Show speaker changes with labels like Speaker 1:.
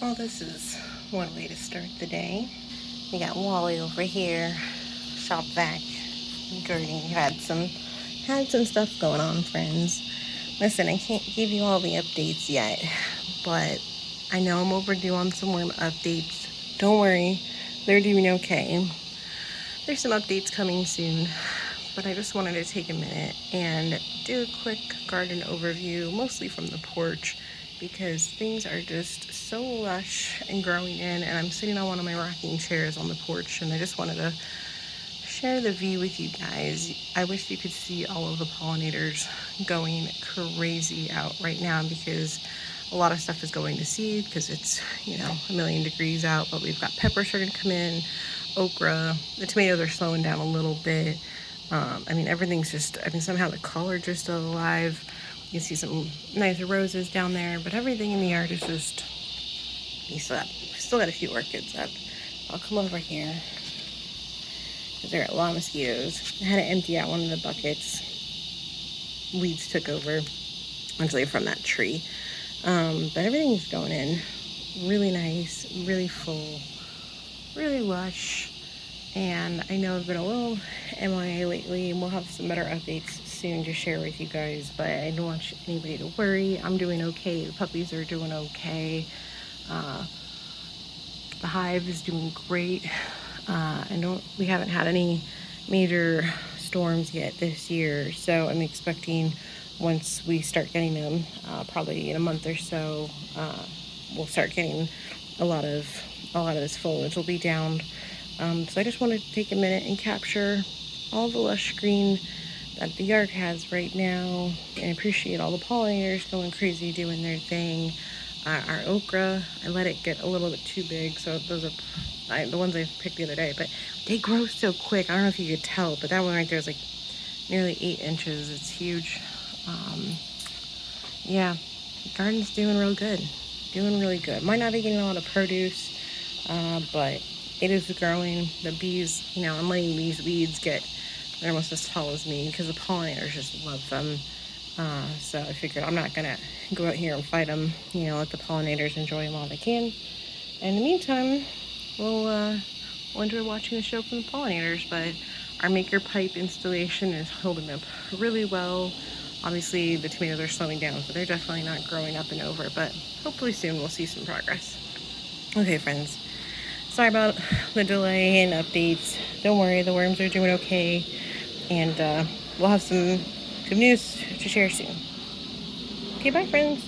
Speaker 1: Well, this is one way to start the day. We got Wally over here, shop vac, gardening. Had some stuff going on, friends. Listen, I can't give you all the updates yet, but I know I'm overdue on some more updates. Don't worry, they're doing okay. There's some updates coming soon, but I just wanted to take a minute and do a quick garden overview, mostly from the porch, because things are just so lush and growing in, and I'm sitting on one of my rocking chairs on the porch, and I just wanted to share the view with you guys. I wish you could see all of the pollinators going crazy out right now, because a lot of stuff is going to seed because it's, a million degrees out, but we've got peppers starting to come in, okra, the tomatoes are slowing down a little bit. Everything's just, somehow the collards are still alive. You can see some nice roses down there, but everything in the yard is just, we still got a few orchids up. I'll come over here because there are a lot of mosquitoes. I had to empty out one of the buckets. Weeds took over, actually from that tree. But everything's going in really nice, really full, really lush. And I know I've been a little MIA lately, and we'll have some better updates soon to share with you guys, but I don't want anybody to worry. I'm doing okay. The puppies are doing okay. The hive is doing great. We haven't had any major storms yet this year, so I'm expecting once we start getting them, probably in a month or so, we'll start getting a lot of this foliage will be down. So I just wanted to take a minute and capture all the lush green that the yard has right now, and appreciate all the pollinators going crazy doing their thing. Our okra, I let it get a little bit too big, so those are the ones I picked the other day, but they grow so quick. I don't know if you could tell, but that one right there is like nearly 8 inches. It's huge. Yeah, the garden's doing real good. Doing really good. Might not be getting a lot of produce, but it is growing. The bees, I'm letting these weeds they're almost as tall as me because the pollinators just love them. So I figured I'm not gonna go out here and fight them. Let the pollinators enjoy them all they can. And in the meantime, we'll enjoy watching the show from the pollinators. But our maker pipe installation is holding up really well. Obviously, the tomatoes are slowing down, so they're definitely not growing up and over. But hopefully soon we'll see some progress. Okay, friends. Sorry about the delay in updates. Don't worry, the worms are doing okay. And we'll have some good news to share soon. Okay, bye, friends.